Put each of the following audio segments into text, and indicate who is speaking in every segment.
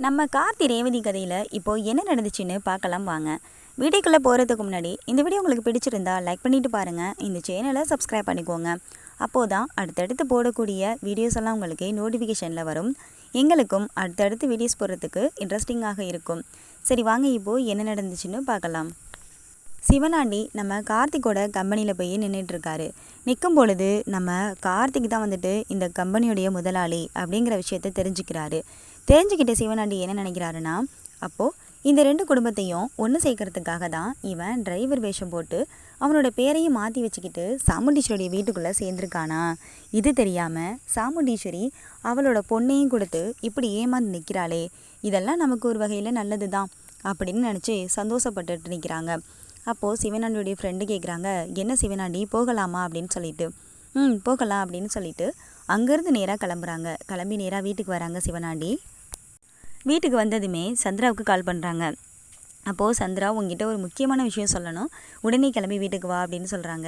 Speaker 1: நம்ம கார்த்தி ரேவதி கதையில் இப்போது என்ன நடந்துச்சுன்னு பார்க்கலாம் வாங்க. வீடியோக்குள்ளே போகிறதுக்கு முன்னாடி இந்த வீடியோ உங்களுக்கு பிடிச்சிருந்தா லைக் பண்ணிவிட்டு பாருங்கள். இந்த சேனலை சப்ஸ்கிரைப் பண்ணிக்கோங்க. அப்போது தான் அடுத்தடுத்து போடக்கூடிய வீடியோஸ் எல்லாம் உங்களுக்கு நோட்டிஃபிகேஷனில் வரும். எங்களுக்கும் அடுத்தடுத்து வீடியோஸ் போடுறதுக்கு இன்ட்ரெஸ்டிங்காக இருக்கும். சரி வாங்க, இப்போது என்ன நடந்துச்சுன்னு பார்க்கலாம். சிவனாண்டி நம்ம கார்த்திக்கோட கம்பெனியில் போய் நின்றுட்டுருக்காரு. நிற்கும் பொழுது நம்ம கார்த்திக் தான் வந்துட்டு இந்த கம்பெனியுடைய முதலாளி அப்படிங்கிற விஷயத்த தெரிஞ்சுக்கிறாரு. தெரிஞ்சுக்கிட்ட சிவனாண்டி என்ன நினைக்கிறாருன்னா, அப்போது இந்த 2 குடும்பத்தையும் ஒன்று சேர்க்கறதுக்காக தான் இவன் டிரைவர் வேஷம் போட்டு அவனோட பேரையும் மாற்றி வச்சுக்கிட்டு சாமுண்டீஸ்வரியுடைய வீட்டுக்குள்ளே சேர்ந்துருக்கானா. இது தெரியாமல் சாமுண்டீஸ்வரி அவளோட பொண்ணையும் கொடுத்து இப்படி ஏமாந்து நிற்கிறாளே, இதெல்லாம் நமக்கு ஒரு வகையில் நல்லது தான் அப்படின்னு நினச்சி சந்தோஷப்பட்டுட்டு நிற்கிறாங்க. அப்போது சிவனாண்டியுடைய ஃப்ரெண்டு கேட்குறாங்க, என்ன சிவனாண்டி போகலாமா அப்படின்னு சொல்லிட்டு. போகலாம் அப்படின்னு சொல்லிட்டு அங்கேருந்து நேராக கிளம்புறாங்க. கிளம்பி நேராக வீட்டுக்கு வராங்க சிவனாண்டி. வீட்டுக்கு வந்ததுமே சந்திராவுக்கு கால் பண்ணுறாங்க. அப்போது சந்திரா, உங்ககிட்ட ஒரு முக்கியமான விஷயம் சொல்லணும், உடனே கிளம்பி வீட்டுக்கு வா அப்படின்னு சொல்கிறாங்க.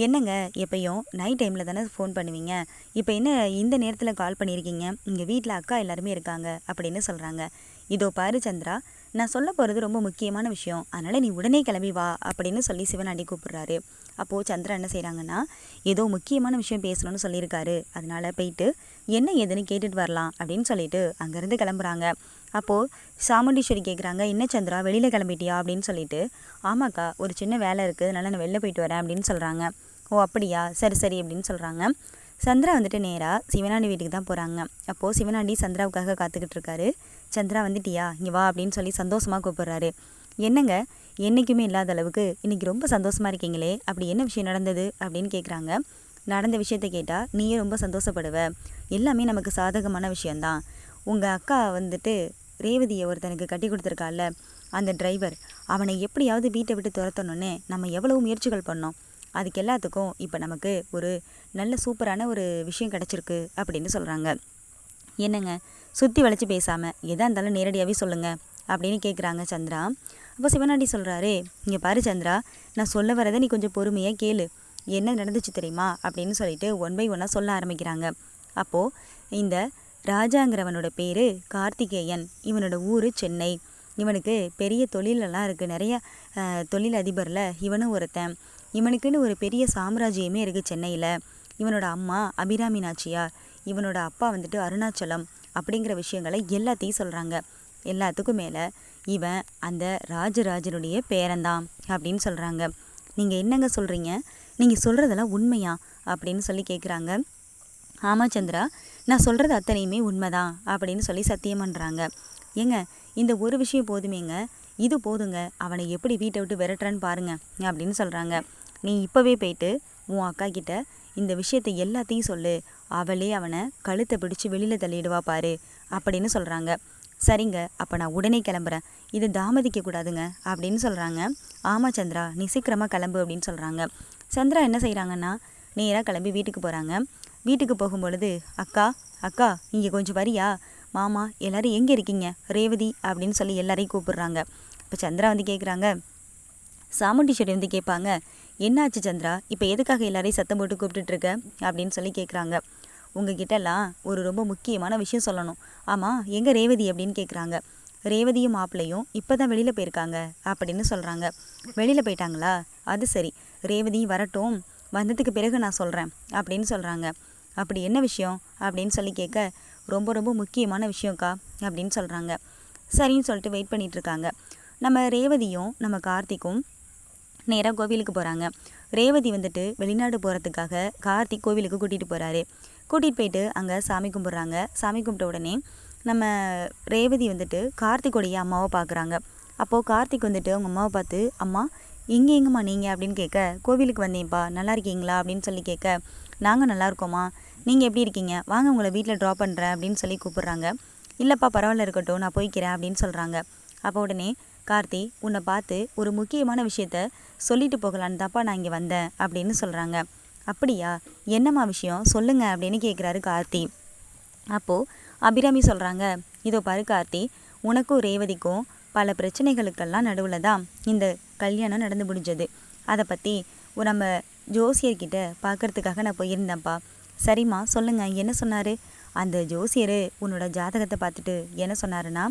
Speaker 1: என்னங்க, எப்பயும் நைட் டைமில் தானே ஃபோன் பண்ணுவீங்க, இப்போ என்ன இந்த நேரத்தில் கால் பண்ணியிருக்கீங்க, இங்கே வீட்டில் அக்கா எல்லாருமே இருக்காங்க அப்படின்னு சொல்கிறாங்க. இதோ பாரு சந்திரா, நான் சொல்ல போகிறது ரொம்ப முக்கியமான விஷயம், அதனால் நீ உடனே கிளம்பி வா அப்படின்னு சொல்லி சிவனாண்டி கூப்பிட்றாரு. அப்போது சந்திரா என்ன செய்கிறாங்கன்னா, ஏதோ முக்கியமான விஷயம் பேசணும்னு சொல்லியிருக்காரு, அதனால் போயிட்டு என்ன ஏதுன்னு கேட்டுட்டு வரலாம் அப்படின்னு சொல்லிட்டு அங்கேருந்து கிளம்புறாங்க. அப்போது சாமுண்டீஸ்வரி கேட்குறாங்க, என்ன சந்திரா வெளியில் கிளம்பிட்டியா அப்படின்னு சொல்லிட்டு. ஆமாக்கா, ஒரு சின்ன வேலை இருக்குது, அதனால் நான் வெளில போயிட்டு வரேன் அப்படின்னு சொல்கிறாங்க. ஓ அப்படியா, சரி சரி அப்படின்னு சொல்கிறாங்க. சந்திரா வந்துட்டு நேராக சிவனாண்டி வீட்டுக்கு தான் போகிறாங்க. அப்போது சிவனாண்டி சந்திராவுக்காக காத்துக்கிட்டு இருக்காரு. சந்திரா வந்துட்டியா, இங்கே வா அப்படின்னு சொல்லி சந்தோஷமாக கூப்பிட்றாரு. என்னங்க, என்றைக்குமே இல்லாத அளவுக்கு இன்றைக்கி ரொம்ப சந்தோஷமாக இருக்கீங்களே, அப்படி என்ன விஷயம் நடந்தது அப்படின்னு கேட்குறாங்க. நடந்த விஷயத்த கேட்டால் நீயே ரொம்ப சந்தோஷப்படுவ, எல்லாமே நமக்கு சாதகமான விஷயந்தான். உங்கள் அக்கா வந்துட்டு ரேவதியை ஒருத்தனுக்கு கட்டி கொடுத்துருக்கால, அந்த டிரைவர், அவனை எப்படியாவது வீட்டை விட்டு துரத்தணுன்னு நம்ம எவ்வளவு முயற்சிகள் பண்ணோம். அதுக்கு எல்லாத்துக்கும் இப்போ நமக்கு ஒரு நல்ல சூப்பரான ஒரு விஷயம் கிடச்சிருக்கு அப்படின்னு சொல்கிறாங்க. என்னங்க, சுற்றி வளைச்சி பேசாமல் எதாக இருந்தாலும் நேரடியாகவே சொல்லுங்கள் அப்படின்னு கேட்குறாங்க சந்திரா. அப்போ சிவனாண்டி சொல்கிறாரு, இங்கே பாரு சந்திரா, நான் சொல்ல வரதை நீ கொஞ்சம் பொறுமையாக கேளு, என்ன நடந்துச்சு தெரியுமா அப்படின்னு சொல்லிட்டு 1 by 1 சொல்ல ஆரம்பிக்கிறாங்க. அப்போது இந்த ராஜாங்கிறவனோட பேர் கார்த்திகேயன், இவனோட ஊர் சென்னை, இவனுக்கு பெரிய தொழிலெல்லாம் இருக்குது, நிறைய தொழில் அதிபரில் இவனும் ஒருத்தன், இவனுக்குன்னு ஒரு பெரிய சாம்ராஜ்யமே இருக்குது சென்னையில். இவனோட அம்மா அபிராமி நாச்சியார், இவனோட அப்பா வந்துட்டு அருணாச்சலம் அப்படிங்கிற விஷயங்களை எல்லாத்தையும் சொல்கிறாங்க. எல்லாத்துக்கும் மேலே இவன் அந்த ராஜராஜனுடைய பேரன்தான் அப்படின்னு சொல்கிறாங்க. நீங்கள் என்னங்க சொல்கிறீங்க, நீங்கள் சொல்கிறதெல்லாம் உண்மையா அப்படின்னு சொல்லி கேட்குறாங்க. ஆமாம் சந்திரா, நான் சொல்கிறது அத்தனையுமே உண்மைதான் அப்படின்னு சொல்லி சத்தியம் பண்ணுறாங்க. ஏங்க, இந்த ஒரு விஷயம் போதுமேங்க, இது போதுங்க, அவனை எப்படி வீட்டை விட்டு விரட்டுறன்னு பாருங்க அப்படின்னு சொல்கிறாங்க. நீ இப்போவே போயிட்டு உன் அக்கா கிட்ட இந்த விஷயத்தை எல்லாத்தையும் சொல்லு, அவளே அவனை கழுத்தை பிடிச்சி வெளியில் தள்ளிடுவா பாரு அப்படின்னு சொல்கிறாங்க. சரிங்க, அப்போ நான் உடனே கிளம்புறேன், இது தாமதிக்கக்கூடாதுங்க அப்படின்னு சொல்கிறாங்க. ஆமாம் சந்திரா, நீ சீக்கிரமாக கிளம்பு அப்படின்னு சொல்கிறாங்க. சந்திரா என்ன செய்கிறாங்கன்னா, நேராக கிளம்பி வீட்டுக்கு போகிறாங்க. வீட்டுக்கு போகும்பொழுது, அக்கா அக்கா இங்கே கொஞ்சம் வரியா, மாமா எல்லோரும் எங்கே இருக்கீங்க, ரேவதி அப்படின்னு சொல்லி எல்லாரையும் கூப்பிடுறாங்க. இப்போ சந்திரா வந்து கேட்குறாங்க. சாமுண்டீஸ்வரி வந்து கேட்பாங்க, என்னாச்சு சந்திரா, இப்போ எதுக்காக எல்லாரையும் சத்தம் போட்டு கூப்பிட்டுட்ருக்க அப்படின்னு சொல்லி கேட்குறாங்க. உங்ககிட்டலாம் ஒரு ரொம்ப முக்கியமான விஷயம் சொல்லணும். ஆமாம், எங்கே ரேவதி அப்படின்னு கேட்குறாங்க. ரேவதியும் மாப்பிள்ளையும் இப்போ தான் வெளியில் போயிருக்காங்க அப்படின்னு சொல்கிறாங்க. வெளியில் போயிட்டாங்களா, அது சரி, ரேவதியும் வரட்டும், வந்ததுக்கு பிறகு நான் சொல்கிறேன் அப்படின்னு சொல்கிறாங்க. அப்படி என்ன விஷயம் அப்படின்னு சொல்லி கேட்க, ரொம்ப ரொம்ப முக்கியமான விஷயம்க்கா அப்படின்னு சொல்கிறாங்க. சரின்னு சொல்லிட்டு வெயிட் பண்ணிகிட்ருக்காங்க. நம்ம ரேவதியும் நம்ம கார்த்திக்கும் நேராக கோவிலுக்கு போகிறாங்க. ரேவதி வந்துட்டு வெளிநாடு போகிறதுக்காக கார்த்திக் கோவிலுக்கு கூட்டிகிட்டு போகிறாரு. கூட்டிகிட்டு போயிட்டு அங்கே சாமி கும்பிட்றாங்க. சாமி கும்பிட்ட உடனே நம்ம ரேவதி வந்துட்டு கார்த்திக்கோடைய அம்மாவை பார்க்குறாங்க. அப்போது கார்த்திக் வந்துட்டு அவங்க அம்மாவை பார்த்து, அம்மா இங்கே எங்கம்மா நீங்கள் அப்படின்னு கேட்க, கோவிலுக்கு வந்தேன்ப்பா, நல்லா இருக்கீங்களா அப்படின்னு சொல்லி கேட்க, நாங்கள் நல்லா இருக்கோம்மா, நீங்கள் எப்படி இருக்கீங்க, வாங்க உங்களை வீட்டில் ட்ராப் பண்ணுறேன் அப்படின்னு சொல்லி கூப்பிட்றாங்க. இல்லைப்பா பரவாயில்ல இருக்கட்டும், நான் போய்க்கிறேன் அப்படின்னு சொல்கிறாங்க. அப்போ உடனே கார்த்தி, உன்னை பார்த்து ஒரு முக்கியமான விஷயத்த சொல்லிட்டு போகலான்னு தான்ப்பா நான் இங்கே வந்தேன் அப்படின்னு சொல்கிறாங்க. அப்படியா, என்னம்மா விஷயம் சொல்லுங்க அப்படின்னு கேட்குறாரு கார்த்தி. அப்போது அபிராமி சொல்கிறாங்க, இதோ பாரு கார்த்தி, உனக்கும் ரேவதிக்கும் பல பிரச்சனைகளுக்கெல்லாம் நடுவில் தான் இந்த கல்யாணம் நடந்து முடிஞ்சது. அதை பற்றி நம்ம ஜோசியர்கிட்ட பார்க்குறதுக்காக நான் போயிருந்தேன்ப்பா. சரிம்மா சொல்லுங்கள், என்ன சொன்னார், அந்த ஜோசியர் உன்னோட ஜாதகத்தை பார்த்துட்டு என்ன சொன்னாருன்னா,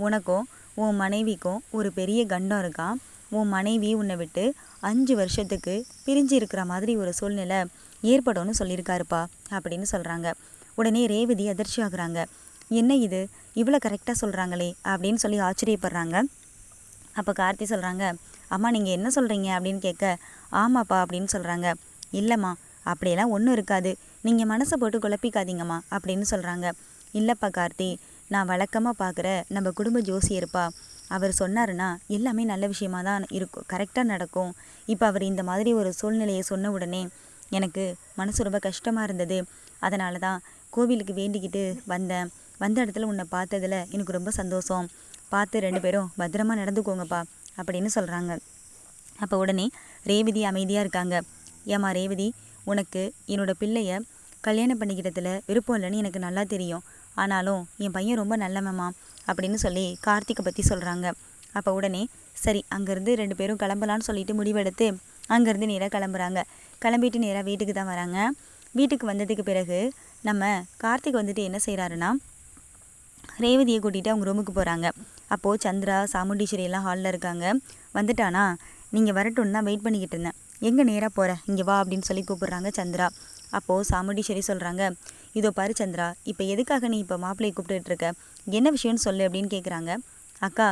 Speaker 1: உனக்கும் உன் மனைவிக்கும் ஒரு பெரிய கண்டம் இருக்கான். உன் மனைவி உன்னை விட்டு 5 வருஷத்துக்கு பிரிஞ்சு இருக்கிற மாதிரி ஒரு சூழ்நிலை ஏற்படும்னு சொல்லியிருக்காருப்பா அப்படின்னு சொல்கிறாங்க. உடனே ரேவதி அதிர்ச்சி ஆகுறாங்க. என்ன இது, இவ்வளோ கரெக்டாக சொல்கிறாங்களே அப்படின்னு சொல்லி ஆச்சரியப்படுறாங்க. அப்போ கார்த்தி சொல்கிறாங்க, அம்மா நீங்கள் என்ன சொல்கிறீங்க அப்படின்னு கேட்க, ஆமாப்பா அப்படின்னு சொல்கிறாங்க. இல்லைம்மா அப்படியெல்லாம் ஒன்றும் இருக்காது, நீங்கள் மனசை போட்டு குழப்பிக்காதீங்கம்மா அப்படின்னு சொல்கிறாங்க. இல்லைப்பா கார்த்தி, நான் வழக்கமாக பார்க்குற நம்ம குடும்ப ஜோசியர்ப்பா, அவர் சொன்னாருன்னா எல்லாமே நல்ல விஷயமா தான் இருக்கும், கரெக்டாக நடக்கும். இப்போ அவர் இந்த மாதிரி ஒரு சூழ்நிலையை சொன்ன உடனே எனக்கு மனசு ரொம்ப கஷ்டமாக இருந்தது. அதனால தான் கோவிலுக்கு வேண்டிக்கிட்டு வந்தேன். வந்த இடத்துல உன்னை பார்த்ததில் எனக்கு ரொம்ப சந்தோஷம். பார்த்து 2 பேரும் பத்திரமா நடந்துக்கோங்கப்பா அப்படின்னு சொல்கிறாங்க. அப்போ உடனே ரேவதி அமைதியாக இருக்காங்க. ஏம்மா ரேவதி, உனக்கு என்னோடய பிள்ளைய கல்யாணம் பண்ணிக்கிட்டதில் விருப்பம் இல்லைன்னு எனக்கு நல்லா தெரியும். ஆனாலும் என் பையன் ரொம்ப நல்லவம்மா அப்படின்னு சொல்லி கார்த்திகை பற்றி சொல்கிறாங்க. அப்போ உடனே சரி அங்கேருந்து 2 பேரும் கிளம்பலான்னு சொல்லிட்டு முடிவெடுத்து அங்கேருந்து நேராக கிளம்புறாங்க. கிளம்பிட்டு நேராக வீட்டுக்கு தான் வராங்க. வீட்டுக்கு வந்ததுக்கு பிறகு நம்ம கார்த்திக் வந்துட்டு என்ன செய்கிறாருன்னா, ரேவதியை கூட்டிகிட்டு அவங்க ரூமுக்கு போகிறாங்க. அப்போது சந்திரா சாமுண்டீஸ்வரி எல்லாம் ஹாலில் இருக்காங்க. வந்துட்டானா, நீங்கள் வரட்டும்னு தான் வெயிட் பண்ணிக்கிட்டு இருந்தேன், எங்கே நேராக போகிற, இங்கே வா அப்படின்னு சொல்லி கூப்பிட்றாங்க சந்திரா. அப்போது சாமுண்டீஸ்வரி சொல்கிறாங்க, இதோ பாரு சந்திரா, இப்போ எதுக்காக நீ இப்போ மாப்பிள்ளையை கூப்பிட்டுட்டு இருக்க, என்ன விஷயம்னு சொல்லு அப்படின்னு கேட்குறாங்க. அக்கா,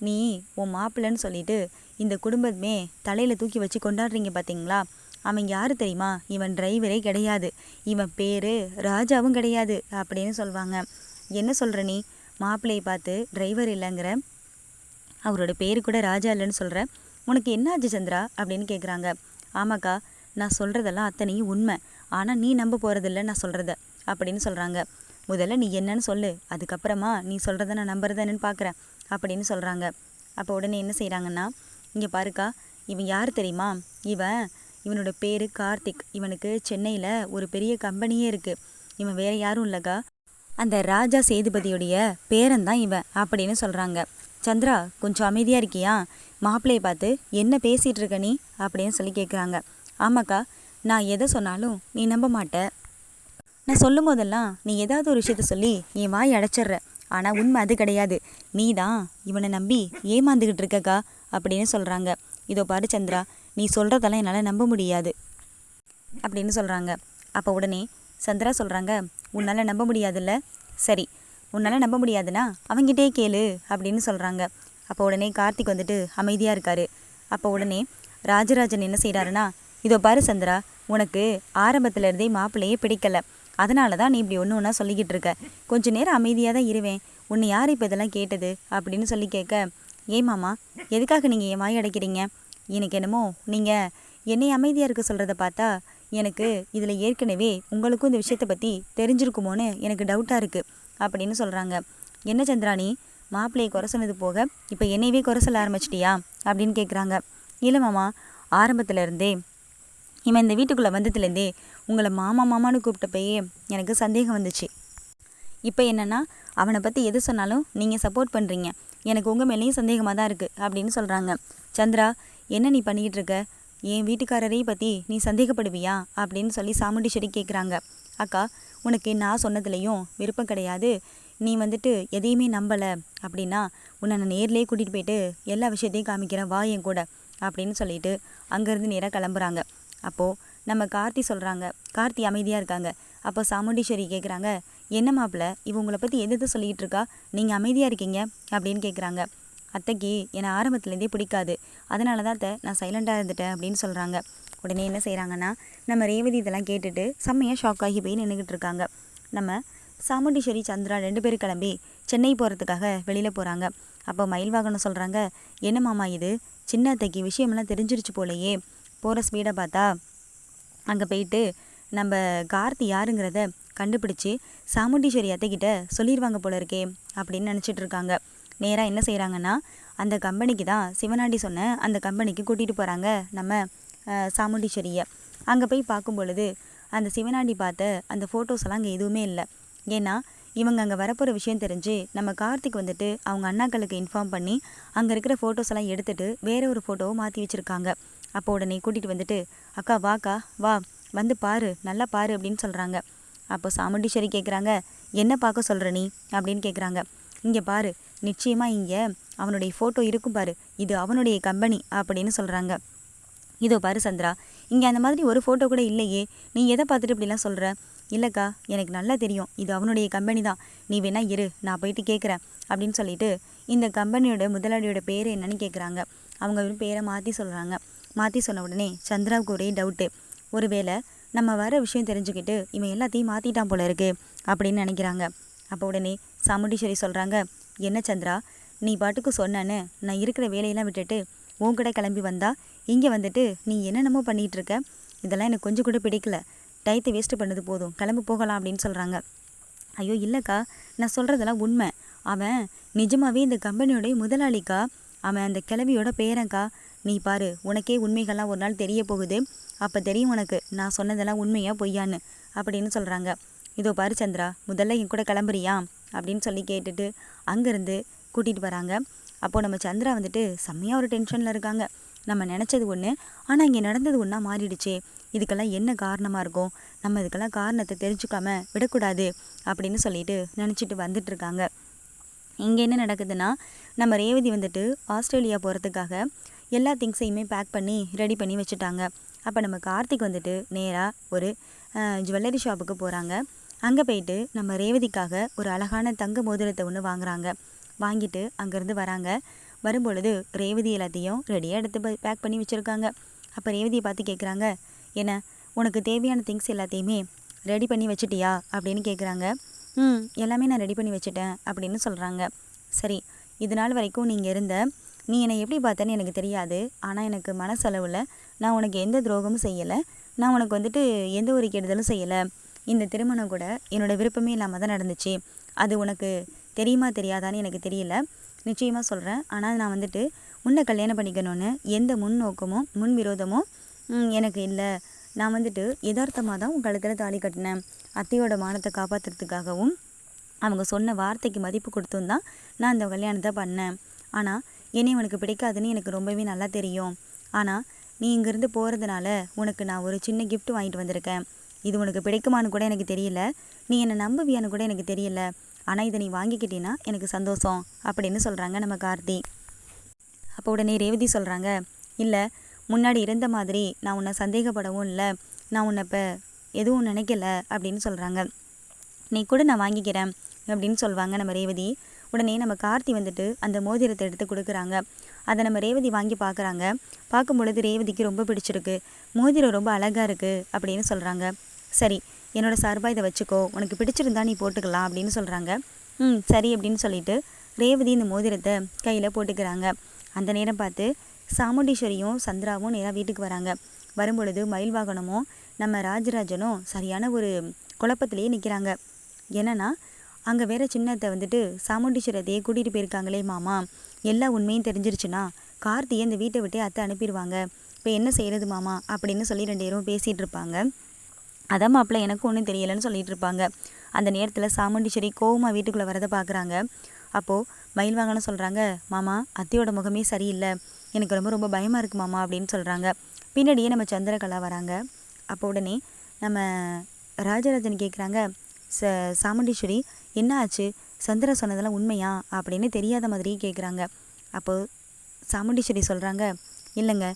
Speaker 1: நீ உன் மாப்பிள்ளைன்னு சொல்லிட்டு இந்த குடும்பமே தலையில் தூக்கி வச்சு கொண்டாடுறீங்க பார்த்தீங்களா, அவன் யார் தெரியுமா, இவன் டிரைவரே கிடையாது, இவன் பேர் ராஜாவும் கிடையாது அப்படின்னு சொல்லுவாங்க. என்ன சொல்கிற நீ, மாப்பிள்ளையை பார்த்து டிரைவர் இல்லைங்கிற, அவரோட பேர் கூட ராஜா இல்லைன்னு சொல்கிற, உனக்கு என்ன ஆச்சு சந்திரா அப்படின்னு கேட்குறாங்க. ஆமாக்கா, நான் சொல்கிறதெல்லாம் அத்தனையும் உண்மை, ஆனால் நீ நம்ப போகிறதில்ல நான் சொல்கிறத அப்படின்னு சொல்கிறாங்க. முதல்ல நீ என்னன்னு சொல்லு, அதுக்கப்புறமா நீ சொல்கிறத நான் நம்புறதுன்னு பார்க்குறேன் அப்படின்னு சொல்கிறாங்க. அப்போ உடனே என்ன செய்கிறாங்கன்னா, இங்கே பாருக்கா, இவன் யார் தெரியுமா, இவனோட பேர் கார்த்திக், இவனுக்கு சென்னையில் ஒரு பெரிய கம்பெனியே இருக்குது, இவன் வேறு யாரும் இல்லைக்கா, அந்த ராஜா சேதுபதியுடைய பேரன் தான் இவன் அப்படின்னு சொல்கிறாங்க. சந்திரா கொஞ்சம் அமைதியாக இருக்கியா, மாப்பிள்ளையை பார்த்து என்ன பேசிகிட்டு இருக்க நீ அப்படின்னு சொல்லி கேட்குறாங்க. ஆமாக்கா, நான் எதை சொன்னாலும் நீ நம்ப மாட்ட, நான் சொல்லும் போதெல்லாம் நீ ஏதாவது ஒரு விஷயத்த சொல்லி என் வாய் அடைச்சிட்ற, ஆனால் உண்மை அது கிடையாது, நீ தான் இவனை நம்பி ஏமாந்துக்கிட்டு இருக்கக்கா அப்படின்னு சொல்கிறாங்க. இதோ பாரு சந்திரா, நீ சொல்கிறதெல்லாம் என்னால் நம்ப முடியாது அப்படின்னு சொல்கிறாங்க. அப்போ உடனே சந்திரா சொல்கிறாங்க, உன்னால் நம்ப முடியாதுல்ல, சரி உன்னால் நம்ப முடியாதுன்னா அவங்கிட்டே கேளு அப்படின்னு சொல்கிறாங்க. அப்போ உடனே கார்த்திக் வந்துட்டு அமைதியாக இருக்கார். அப்போ உடனே ராஜராஜன் என்ன செய்கிறாருன்னா, இதோ பாரு சந்திரா, உனக்கு ஆரம்பத்துலேருந்தே மாப்பிள்ளையே பிடிக்கலை, அதனால தான் நீ இப்படி ஒன்று ஒன்றா சொல்லிக்கிட்டு இருக்க, கொஞ்சம் நேரம் அமைதியாக தான் இருவேன், உன்னை யார் இப்போ இதெல்லாம் கேட்டது அப்படின்னு சொல்லி கேட்க, ஏன் மாமா எதுக்காக நீங்கள் என் வாய் அடைக்கிறீங்க, எனக்கு என்னமோ நீங்கள் என்னை அமைதியாக இருக்க சொல்கிறத பார்த்தா எனக்கு இதில் ஏற்கனவே உங்களுக்கும் இந்த விஷயத்தை பற்றி தெரிஞ்சிருக்குமோன்னு எனக்கு டவுட்டாக இருக்குது அப்படின்னு சொல்கிறாங்க. என்ன சந்திராணி, மாப்பிள்ளையை குறை சொன்னது போக இப்போ என்னையவே குறை சொல்ல ஆரம்பிச்சிட்டியா அப்படின்னு கேட்குறாங்க. இல்லை மாமா, ஆரம்பத்துலேருந்தே இவன் இந்த வீட்டுக்குள்ளே வந்ததுலேருந்தே உங்களை மாமா மாமான்னு கூப்பிட்டப்பயே எனக்கு சந்தேகம் வந்துச்சு, இப்போ என்னென்னா அவனை பற்றி எது சொன்னாலும் நீங்கள் சப்போர்ட் பண்ணுறீங்க, எனக்கு உங்கள் மேலேயும் சந்தேகமாக தான் இருக்குது அப்படின்னு சொல்கிறாங்க. சந்திரா, என்ன நீ பண்ணிக்கிட்டு இருக்க, என் வீட்டுக்காரரையும் பற்றி நீ சந்தேகப்படுவியா அப்படின்னு சொல்லி சாமுண்டீஸ்வரி கேட்குறாங்க. அக்கா, உனக்கு நான் சொன்னதுலேயும் விருப்பம் கிடையாது, நீ வந்துட்டு எதையுமே நம்பலை அப்படின்னா உன்னை நான் நேர்லேயே கூட்டிகிட்டு போயிட்டு எல்லா விஷயத்தையும் காமிக்கிறேன், வா என் கூட அப்படின்னு சொல்லிட்டு அங்கேருந்து நேராக கிளம்புறாங்க. அப்போது நம்ம கார்த்தி சொல்கிறாங்க, கார்த்தி அமைதியாக இருக்காங்க. அப்போ சாமுண்டீஸ்வரி கேட்குறாங்க, என்ன மாப்பிள்ள இவ உங்களை பற்றி எது சொல்லிக்கிட்டு இருக்கா, நீங்கள் அமைதியாக இருக்கீங்க அப்படின்னு கேட்குறாங்க. அத்தைக்கு என்னை ஆரம்பத்துலேருந்தே பிடிக்காது, அதனால தான் அத்தை நான் சைலண்டாக இருந்துட்டேன் அப்படின்னு சொல்கிறாங்க. உடனே என்ன செய்கிறாங்கன்னா, நம்ம ரேவதி இதெல்லாம் கேட்டுட்டு செம்மையாக ஷாக் ஆகி போய் நின்றுக்கிட்டு இருக்காங்க. நம்ம சாமுண்டீஸ்வரி சந்திரா 2 பேரும் கிளம்பி சென்னை போகிறதுக்காக வெளியில் போகிறாங்க. அப்போ மயில்வாகனம் சொல்கிறாங்க, என்ன மாமா இது, சின்ன அத்தைக்கு விஷயமெல்லாம் தெரிஞ்சிருச்சு போலையே, போகிற ஸ்பீடை பார்த்தா அங்கே போயிட்டு நம்ம கார்த்தி யாருங்கிறத கண்டுபிடிச்சி சாமுண்டீஸ்வரி அத்தைக்கிட்ட சொல்லிடுவாங்க போல இருக்கே அப்படின்னு நினச்சிட்டு இருக்காங்க. நேராக என்ன செய்கிறாங்கன்னா, அந்த கம்பெனிக்கு தான் சிவனாண்டி சொன்ன அந்த கம்பெனிக்கு கூட்டிகிட்டு போகிறாங்க நம்ம சாமுண்டீஸ்வரியை. அங்கே போய் பார்க்கும் பொழுது அந்த சிவனாண்டி பார்த்த அந்த ஃபோட்டோஸ் எல்லாம் அங்கே எதுவுமே இல்லை. ஏன்னா இவங்க அங்கே வரப்போகிற விஷயம் தெரிஞ்சு நம்ம கார்த்திக் வந்துட்டு அவங்க அண்ணாக்களுக்கு இன்ஃபார்ம் பண்ணி அங்கே இருக்கிற ஃபோட்டோஸ் எல்லாம் எடுத்துகிட்டு வேற ஒரு ஃபோட்டோவை மாற்றி வச்சுருக்காங்க. அப்போ உடனே கூட்டிகிட்டு வந்துட்டு, அக்கா வாக்கா வா, வந்து பாரு, நல்லா பாரு அப்படின்னு சொல்கிறாங்க. அப்போ சாமுண்டீஸ்வரி கேட்குறாங்க, என்ன பார்க்க சொல்கிற நீ அப்படின்னு கேட்குறாங்க. இங்கே பாரு, நிச்சயமாக இங்கே அவனுடைய ஃபோட்டோ இருக்கும் பாரு, இது அவனுடைய கம்பெனி அப்படின்னு சொல்கிறாங்க. இதோ பாரு சந்திரா, இங்கே அந்த மாதிரி ஒரு ஃபோட்டோ கூட இல்லையே, நீ எதை பார்த்துட்டு இப்படிலாம் சொல்கிற? இல்லைக்கா, எனக்கு நல்லா தெரியும் இது அவனுடைய கம்பெனி தான், நீ வேணா இரு, நான் போயிட்டு கேட்குறேன் அப்படின்னு சொல்லிட்டு இந்த கம்பெனியோட முதலாளியோட பேர் என்னன்னு கேட்குறாங்க. அவங்க பேரை மாற்றி சொல்கிறாங்க. மாற்றி சொன்ன உடனே சந்திராவுக்கு ஒரே டவுட்டு, ஒருவேளை நம்ம வர விஷயம் தெரிஞ்சுக்கிட்டு இவன் எல்லாத்தையும் மாற்றிட்டான் போல இருக்கு அப்படின்னு நினைக்கிறாங்க. அப்போ உடனே சாமுண்டீஸ்வரி சொல்கிறாங்க, என்ன சந்திரா, நீ பாட்டுக்கு சொன்னேன்னு நான் இருக்கிற வேலையெல்லாம் விட்டுட்டு உன்கிட்ட கிளம்பி வந்தா இங்கே வந்துட்டு நீ என்னென்னமோ பண்ணிகிட்டு இருக்க, இதெல்லாம் எனக்கு கொஞ்சம் கூட பிடிக்கல, டயத்தை வேஸ்ட்டு பண்ணது போதும், கிளம்பி போகலாம் அப்படின்னு சொல்கிறாங்க. ஐயோ இல்லைக்கா, நான் சொல்கிறதெல்லாம் உண்மை, அவன் நிஜமாகவே இந்த கம்பெனியோடைய முதலாளிக்கா, அவன் அந்த கிளவியோட பேரன்க்கா, நீ பாரு, உனக்கே உண்மைகள்லாம் ஒரு நாள் தெரிய போகுது, அப்போ தெரியும் உனக்கு நான் சொன்னதெல்லாம் உண்மையா பொய்யான்னு அப்படின்னு சொல்கிறாங்க. இதோ பாரு சந்திரா, முதல்ல என் கூட கிளம்புறியா அப்படின்னு சொல்லி கேட்டுட்டு அங்கேருந்து கூட்டிகிட்டு வராங்க. அப்போது நம்ம சந்திரா வந்துட்டு செம்மையாக ஒரு டென்ஷனில் இருக்காங்க. நம்ம நினச்சது ஒன்று, ஆனால் இங்கே நடந்தது ஒன்றா மாறிடுச்சே, இதுக்கெல்லாம் என்ன காரணமாக இருக்கும், நம்ம இதுக்கெல்லாம் காரணத்தை தெரிஞ்சுக்காம விடக்கூடாது அப்படின்னு சொல்லிட்டு நினச்சிட்டு வந்துட்டுருக்காங்க. இங்கே என்ன நடக்குதுன்னா, நம்ம ரேவதி வந்துட்டு ஆஸ்திரேலியா போகிறதுக்காக எல்லா திங்ஸையுமே பேக் பண்ணி ரெடி பண்ணி வச்சுட்டாங்க. அப்போ நம்ம கார்த்திக் வந்துட்டு நேராக ஒரு ஜுவல்லரி ஷாப்புக்கு போகிறாங்க. அங்கே போயிட்டு நம்ம ரேவதிக்காக ஒரு அழகான தங்க மோதிரத்தை ஒன்று வாங்குறாங்க. வாங்கிட்டு அங்கேருந்து வராங்க. வரும்பொழுது ரேவதி எல்லாத்தையும் ரெடியாக எடுத்து பேக் பண்ணி வச்சுருக்காங்க. அப்போ ரேவதியை பார்த்து கேட்குறாங்க, என்ன உனக்கு தேவையான திங்ஸ் எல்லாத்தையுமே ரெடி பண்ணி வச்சுட்டியா அப்படின்னு கேட்குறாங்க. எல்லாமே நான் ரெடி பண்ணி வச்சுட்டேன் அப்படின்னு சொல்கிறாங்க. சரி, இது நாள் வரைக்கும் நீங்கள் இருந்த, நீ என்னை எப்படி பார்த்தேன்னு எனக்கு தெரியாது, ஆனால் எனக்கு மனசளவில் நான் உனக்கு எந்த துரோகமும் செய்யலை, நான் உனக்கு வந்துட்டு எந்த ஒரு கெடுதலும் செய்யலை, இந்த திருமணம் கூட என்னோடய விருப்பமே இல்லாமல் தான் நடந்துச்சு, அது உனக்கு தெரியுமா தெரியாதான்னு எனக்கு தெரியல, நிச்சயமாக சொல்கிறேன், ஆனால் நான் வந்துட்டு உன்னை கல்யாணம் பண்ணிக்கணும்னு எந்த முன்னோக்கமும் முன் விரோதமும் எனக்கு இல்லை, நான் வந்துட்டு யதார்த்தமாக தான் உன் கழுத்தில் தாலி கட்டினேன், அத்தையோட மானத்தை காப்பாற்றுறதுக்காகவும் அவங்க சொன்ன வார்த்தைக்கு மதிப்பு கொடுத்தும் தான் நான் அந்த கல்யாணத்தை பண்ணேன், ஆனால் என்னை உனக்கு பிடிக்காதுன்னு எனக்கு ரொம்பவே நல்லா தெரியும், ஆனால் நீ இங்கேருந்து போகிறதுனால உனக்கு நான் ஒரு சின்ன கிஃப்ட் வாங்கிட்டு வந்திருக்கேன், இது உனக்கு பிடிக்குமான்னு கூட எனக்கு தெரியல, நீ என்னை நம்புவியான்னு கூட எனக்கு தெரியல, ஆனால் இதை நீ வாங்கிக்கிட்டீன்னா எனக்கு சந்தோஷம் அப்படின்னு சொல்கிறாங்க நம்ம கார்த்தி. அப்போ உடனே ரேவதி சொல்கிறாங்க, இல்லை முன்னாடி இருந்த மாதிரி நான் உன்னை சந்தேகப்படவும் இல்லை, நான் உன்னை இப்போ எதுவும் நினைக்கல அப்படின்னு சொல்கிறாங்க. நீ கூட நான் வாங்கிக்கிறேன் அப்படின்னு சொல்லுவாங்க நம்ம ரேவதி. உடனே நம்ம கார்த்தி வந்துட்டு அந்த மோதிரத்தை எடுத்து கொடுக்குறாங்க. அதை நம்ம ரேவதி வாங்கி பார்க்குறாங்க. பார்க்கும் பொழுது ரேவதிக்கு ரொம்ப பிடிச்சிருக்கு, மோதிரம் ரொம்ப அழகாக இருக்குது அப்படின்னு சொல்கிறாங்க. சரி, என்னோட சார்பாக இதை வச்சுக்கோ, உனக்கு பிடிச்சிருந்தா நீ போட்டுக்கலாம் அப்படின்னு சொல்கிறாங்க. சரி அப்படின்னு சொல்லிட்டு ரேவதி இந்த மோதிரத்தை கையில் போட்டுக்கிறாங்க. அந்த நேரம் பார்த்து சாமுண்டீஸ்வரியும் சந்திராவும் நேராக வீட்டுக்கு வராங்க. வரும்பொழுது மயில் வாகனமும் நம்ம ராஜராஜனும் சரியான ஒரு குழப்பத்திலேயே நிற்கிறாங்க. என்னன்னா, அங்கே வேற சின்னத்தை வந்துட்டு சாமுண்டீஸ்வரத்தையே கூட்டிகிட்டு போயிருக்காங்களே மாமா, எல்லா உண்மையும் தெரிஞ்சிருச்சுன்னா கார்த்தியை இந்த வீட்டை விட்டே அத்தை அனுப்பிடுவாங்க, இப்போ என்ன செய்கிறது மாமா அப்படின்னு சொல்லி 2 பேரும் பேசிகிட்டு இருப்பாங்க. அதான் மாப்பிள்ள எனக்கு ஒன்றும் தெரியலைன்னு சொல்லிட்டு இருப்பாங்க. அந்த நேரத்தில் சாமுண்டீஸ்வரி கோவமாக வீட்டுக்குள்ளே வரதை பார்க்குறாங்க. அப்போது மயில் வாங்கன்னு சொல்கிறாங்க, மாமா அத்தையோட முகமே சரியில்லை, எனக்கு ரொம்ப ரொம்ப பயமாக இருக்குது மாமா அப்படின்னு சொல்கிறாங்க. பின்னாடியே நம்ம சந்திரகலா வராங்க. அப்போ உடனே நம்ம ராஜராஜன் கேட்குறாங்க, சாமுண்டீஸ்வரி என்ன ஆச்சு, சந்திரா சொன்னதெல்லாம் உண்மையா அப்படின்னு தெரியாத மாதிரியே கேட்குறாங்க. அப்போது சாமுண்டீஸ்வரி சொல்கிறாங்க, இல்லைங்க,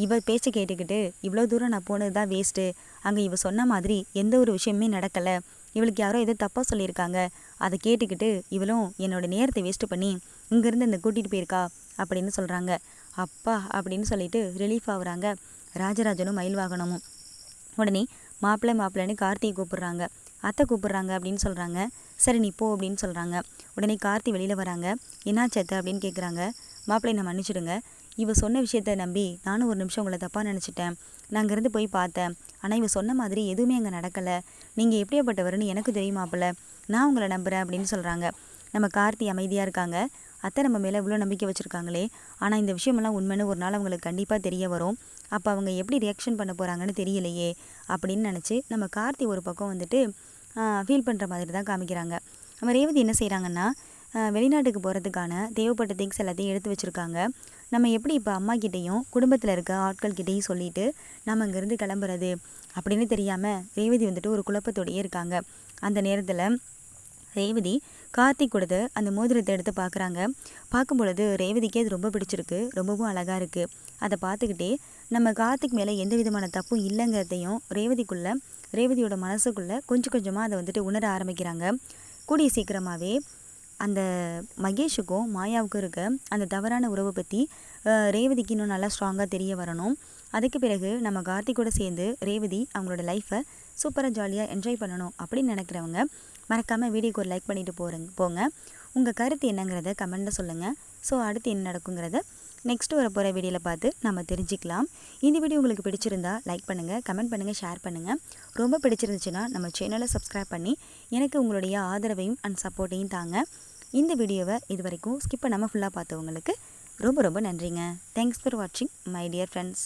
Speaker 1: இவ பேச்சை கேட்டுக்கிட்டு இவ்வளோ தூரம் நான் போனது தான் வேஸ்ட்டு, அங்கே இவ சொன்ன மாதிரி எந்த ஒரு விஷயமே நடக்கலை, இவளுக்கு யாரோ ஏதோ தப்பாக சொல்லியிருக்காங்க, அதை கேட்டுக்கிட்டு இவளும் என்னோட நேரத்தை வேஸ்ட்டு பண்ணி இங்கேருந்து இந்த கூட்டிகிட்டு போயிருக்கா அப்படின்னு சொல்கிறாங்க. அப்பா அப்படின்னு சொல்லிட்டு ரிலீஃப் ஆகுறாங்க ராஜராஜனும் மயில் வாகனமும். உடனே மாப்பிள்ளைன்னு கார்த்தியை கூப்பிட்றாங்க. அத்தை கூப்பிட்றாங்க அப்படின்னு சொல்கிறாங்க. சரி நீ போ அப்படின்னு சொல்கிறாங்க. உடனே கார்த்தி வெளியில் வராங்க. என்னாச்சு அத்தை அப்படின்னு கேட்குறாங்க. மாப்பிள்ளை நான் மன்னிச்சிடுங்க, இவ சொன்ன விஷயத்தை நம்பி நானும் ஒரு நிமிஷம் உங்களை தப்பாக நினச்சிட்டேன், நான் அங்கேருந்து போய் பார்த்தேன், ஆனால் இவ சொன்ன மாதிரி எதுவுமே அங்கே நடக்கலை, நீங்கள் எப்படியாப்பட்டவர்னு எனக்கு தெரியுமாப்பிள்ள, நான் உங்களை நம்புகிறேன் அப்படின்னு சொல்கிறாங்க. நம்ம கார்த்தி அமைதியாக இருக்காங்க. அத்தை நம்ம மேலே இவ்வளோ நம்பிக்கை வச்சுருக்காங்களே, ஆனால் இந்த விஷயமெல்லாம் உண்மைன்னு ஒரு நாள் அவங்களுக்கு கண்டிப்பாக தெரிய வரும், அப்போ அவங்க எப்படி ரியாக்ஷன் பண்ண போகிறாங்கன்னு தெரியலையே அப்படின்னு நினச்சி நம்ம கார்த்தி ஒரு பக்கம் வந்துட்டு ஃபீல் பண்ணுற மாதிரி தான் காமிக்கிறாங்க. நம்ம ரேவதி என்ன செய்கிறாங்கன்னா, வெளிநாட்டுக்கு போகிறதுக்கான தேவைப்பட்ட திங்ஸ் எல்லாத்தையும் எடுத்து வச்சுருக்காங்க. நம்ம எப்படி இப்போ அம்மாக்கிட்டேயும் குடும்பத்தில் இருக்க ஆட்கள்கிட்டையும் சொல்லிவிட்டு நம்ம இங்கேருந்து கிளம்புறது அப்படின்னு தெரியாமல் ரேவதி வந்துட்டு ஒரு குழப்பத்தோடையே இருக்காங்க. அந்த நேரத்தில் ரேவதி கார்த்திக் கொடுத்து அந்த மோதிரத்தை எடுத்து பார்க்குறாங்க. பார்க்கும் பொழுது ரேவதிக்கே அது ரொம்ப பிடிச்சிருக்கு, ரொம்பவும் அழகாக இருக்குது. அதை பார்த்துக்கிட்டே நம்ம கார்த்திக் மேலே எந்த விதமான தப்பும் இல்லைங்கிறதையும் ரேவதியோட மனசுக்குள்ளே கொஞ்சம் கொஞ்சமாக அதை வந்துட்டு உணர ஆரம்பிக்கிறாங்க. கூடிய சீக்கிரமாகவே அந்த மகேஷுக்கும் மாயாவுக்கும் இருக்க அந்த தவறான உறவை பற்றி ரேவதிக்கு இன்னும் நல்லா ஸ்ட்ராங்காக தெரிய வரணும். அதுக்கு பிறகு நம்ம கார்த்திகோட சேர்ந்து ரேவதி அவங்களோட லைஃப்பை சூப்பராக ஜாலியாக என்ஜாய் பண்ணணும் அப்படின்னு நினைக்கிறவங்க மறக்காமல் வீடியோக்கு ஒரு லைக் பண்ணிவிட்டு போங்க. உங்கள் கருத்து என்னங்கிறத கமெண்ட்டில் சொல்லுங்கள். ஸோ அடுத்து என்ன நடக்குங்கிறத நெக்ஸ்ட்டு வரப்போகிற வீடியோவில் பார்த்து நம்ம தெரிஞ்சுக்கலாம். இந்த வீடியோ உங்களுக்கு பிடிச்சிருந்தா லைக் பண்ணுங்கள், கமெண்ட் பண்ணுங்கள், ஷேர் பண்ணுங்கள். ரொம்ப பிடிச்சிருந்துச்சுன்னா நம்ம சேனலை சப்ஸ்கிரைப் பண்ணி எனக்கு உங்களுடைய ஆதரவையும் அண்ட் சப்போர்ட்டையும் தாங்க. இந்த வீடியோவை இது வரைக்கும் ஸ்கிப் பண்ணாமல் ஃபுல்லாக பார்த்தவங்களுக்கு ரொம்ப ரொம்ப நன்றிங்க. தேங்க்ஸ் ஃபார் வாட்சிங் மை டியர் ஃப்ரெண்ட்ஸ்.